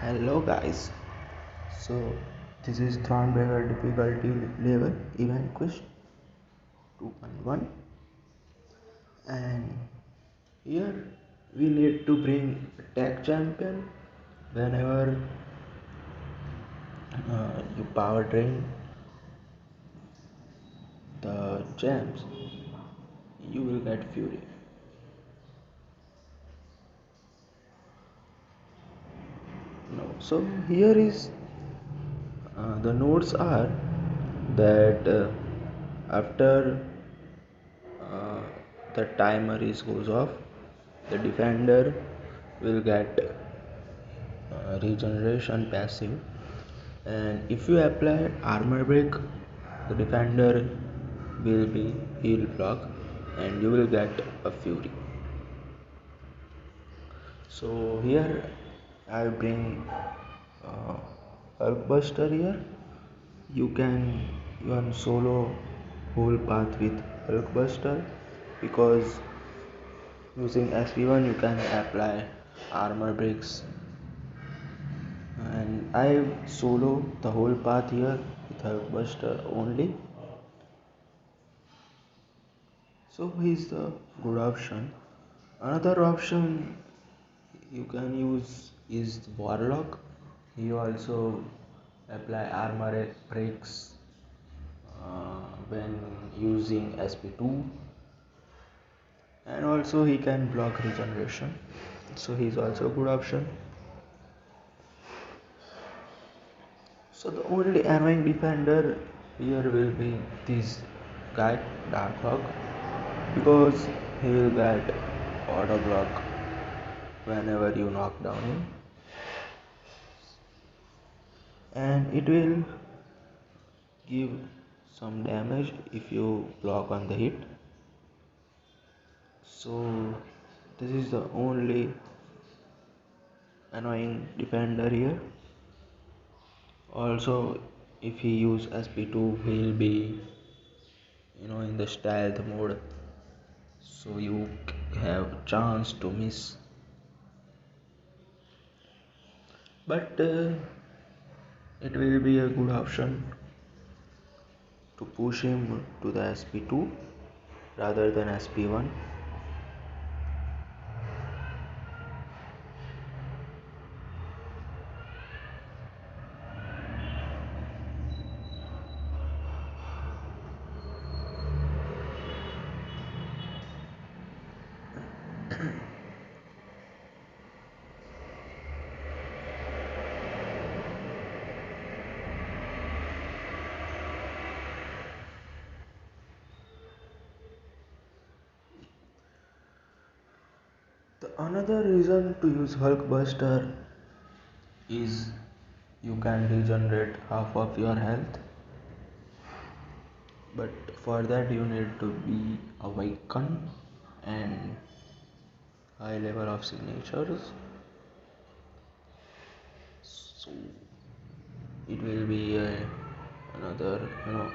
Hello guys, so this is thronebreaker difficulty level event quest 2.1, and here we need to bring tech champion whenever you power drain the gems you will get fury. No, so here is the notes are that after uh, the timer is goes off, the defender will get regeneration passive, and if you apply armor break, the defender will be heal block and you will get a fury. So here I bring uh, hulkbuster. Here you can even solo whole path with hulkbuster, because using sp1 you can apply armor breaks, and I solo the whole path here with hulkbuster only. So he's the good option. Another option you can use is warlock. He also apply armor breaks when using sp2, and also he can block regeneration, so he's also a good option. So the only annoying defender here will be this guy Darkhawk, because he will get auto block whenever you knock down him, and it will give some damage if you block on the hit. So this is the only annoying defender here. Also, if he use sp2, he'll be in the stealth mode, so you have chance to miss. But it will be a good option to push him to the sp2 rather than sp1. The another reason to use hulkbuster is you can regenerate half of your health, but for that you need to be awakened and high level of signatures. So it will be another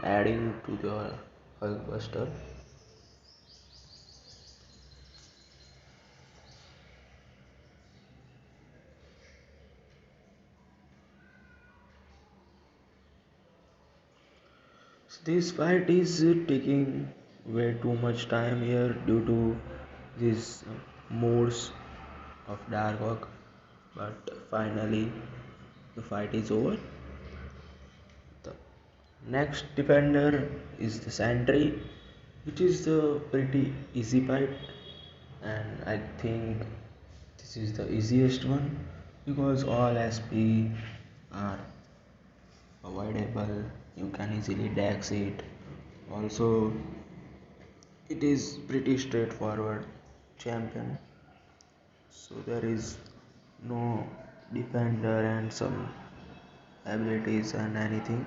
adding to your hulkbuster. So this fight is taking way too much time here due to these modes of dark work, but finally the fight is over. The next defender is the sentry, which is the pretty easy fight, and I think this is the easiest one because all SP are avoidable. You can easily dex it. Also, it is pretty straightforward champion, so there is no defender and some abilities and anything.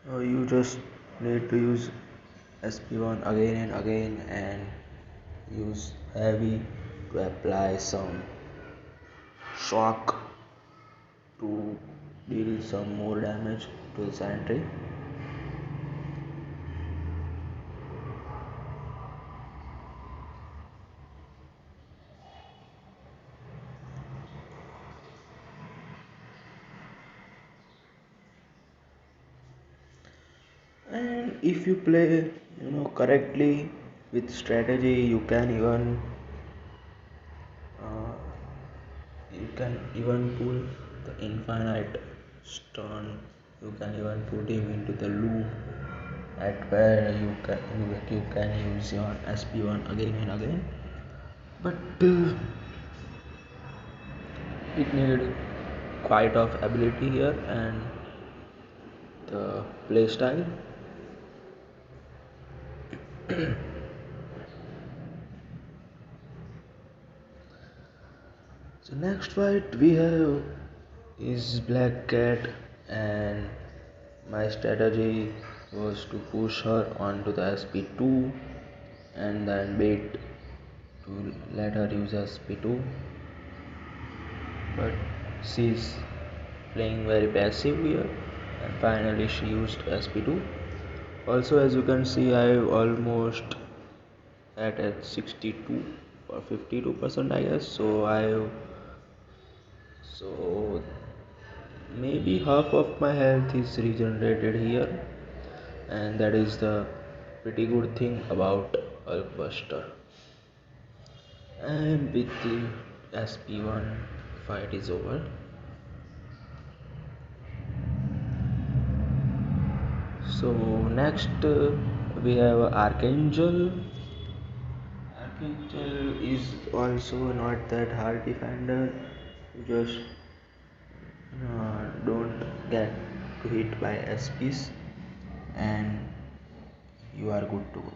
You just need to use sp1 again and again and use heavy to apply some shock to deal some more damage to the sentry. And if you play correctly with strategy, uh, you can even pull the infinite stone. You can even put him into the loop at where you can use your SP1 again and again. But it need quite of ability here and the play style. So next fight we have is Black Cat, and my strategy was to push her onto the SP2 and then wait to let her use SP2, but she's playing very passive here and finally she used SP2. Also, as you can see, I almost at 62 or 52%, I guess. So maybe half of my health is regenerated here, and that is the pretty good thing about hulkbuster. And with the SP1 fight is over. So next we have Archangel. Archangel is also not that hard defender. You just don't get to hit by SPs and you are good to go.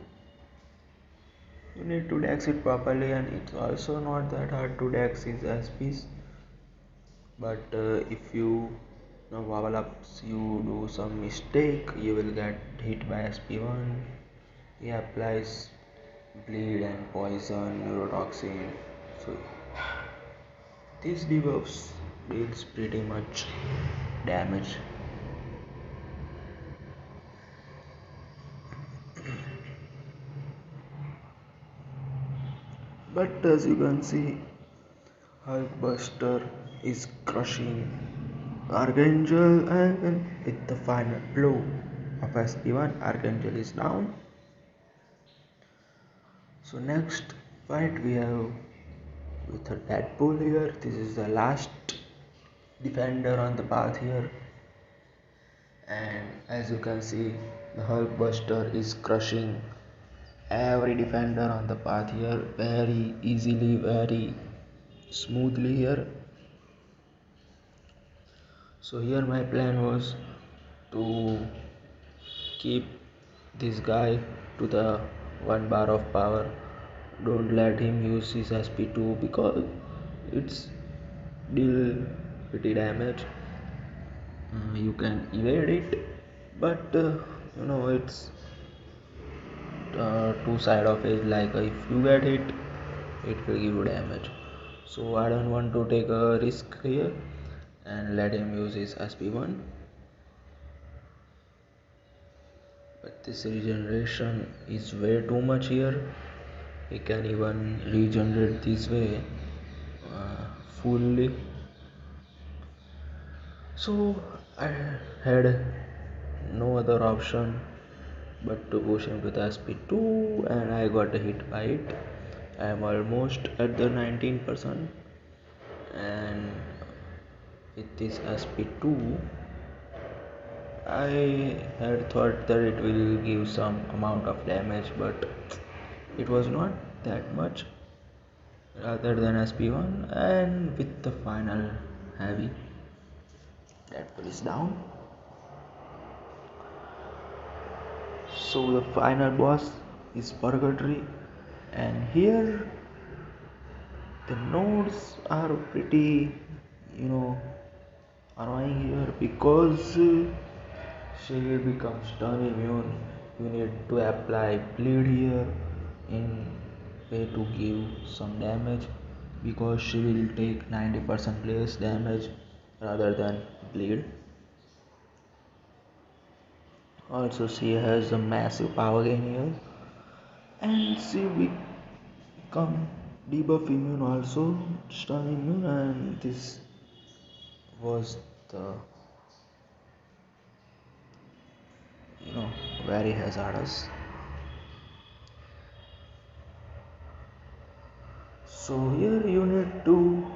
You need to dex it properly, and it's also not that hard to dex his SPs. But if you wobble ups, you do some mistake, you will get hit by SP1. He applies bleed and poison, neurotoxin. So these debuffs deals pretty much damage. But as you can see, Hulkbuster is crushing Archangel, and with the final blow of SP1, Archangel is down. So next fight we have with a Deadpool here. This is the last defender on the path here, and as you can see, the Hulkbuster is crushing every defender on the path here very easily, very smoothly here. So here my plan was to keep this guy to the 1 bar of power. Don't let him use his SP2 because it's deal pretty damage. You can evade it, but it's two side of it. Like if you get hit, it will give you damage. So I don't want to take a risk here and let him use his SP1. But this regeneration is way too much here. He can even regenerate this way fully. So I had no other option but to push him to the SP2, and I got hit by it. I am almost at the 19%, and with this SP2 I had thought that it will give some amount of damage, but it was not that much rather than SP1. And with the final heavy, that is down. So the final boss is purgatory, and here the nodes are pretty you know annoying here because she will become stun immune. You need to apply bleed here in way to give some damage because she will take 90% less damage rather than bleed. Also, she has a massive power gain here, and she become debuff immune also, stun immune, and this was the you know, very hazardous. So here you need to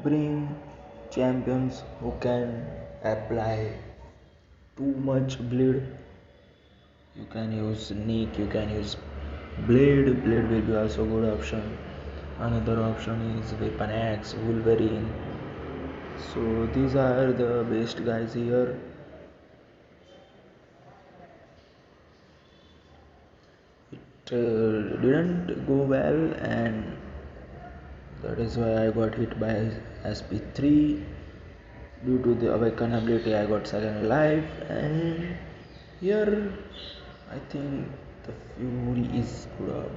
bring champions who can apply too much bleed. You can use Nick, you can use Blade. Blade will be also a good option. Another option is Weapon X, Wolverine. So these are the best guys here. It didn't go well, and that is why I got hit by SP3. Due to the awaken ability, I got second life, and here I think the Fury is good,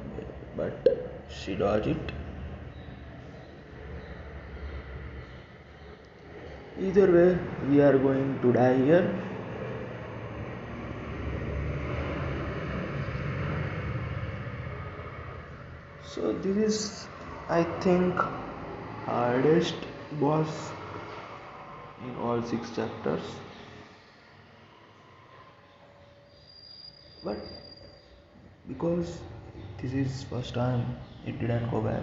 but she dodged it. Either way, we are going to die here. So this is, I think, hardest boss in all 6 chapters. But because this is first time, it didn't go well.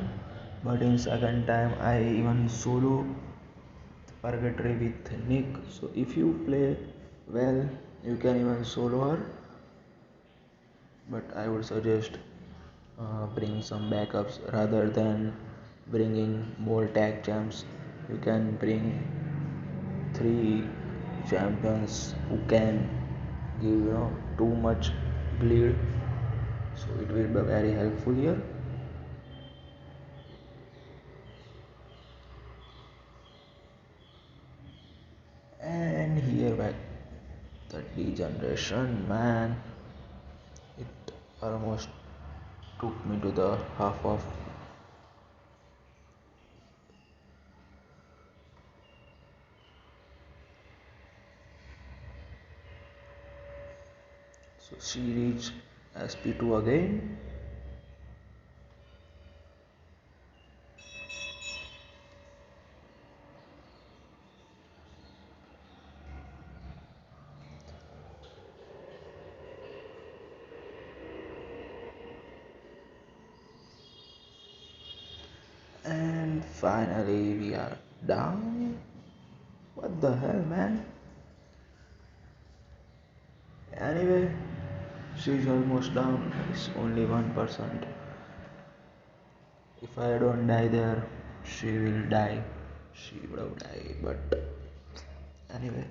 But in second time, I even solo purgatory with Nick. So if you play well, you can even solo her. But I would suggest bring some backups rather than bringing more tag champs. You can bring 3 champions who can give too much bleed, so it will be very helpful here. And here back the degeneration, man, it almost took me to the half of. So she reached SP2 again. And finally we are down. What the hell, man? Anyway, she's almost down. It's only 1%. If I don't die there, she will die. She would have died. But anyway.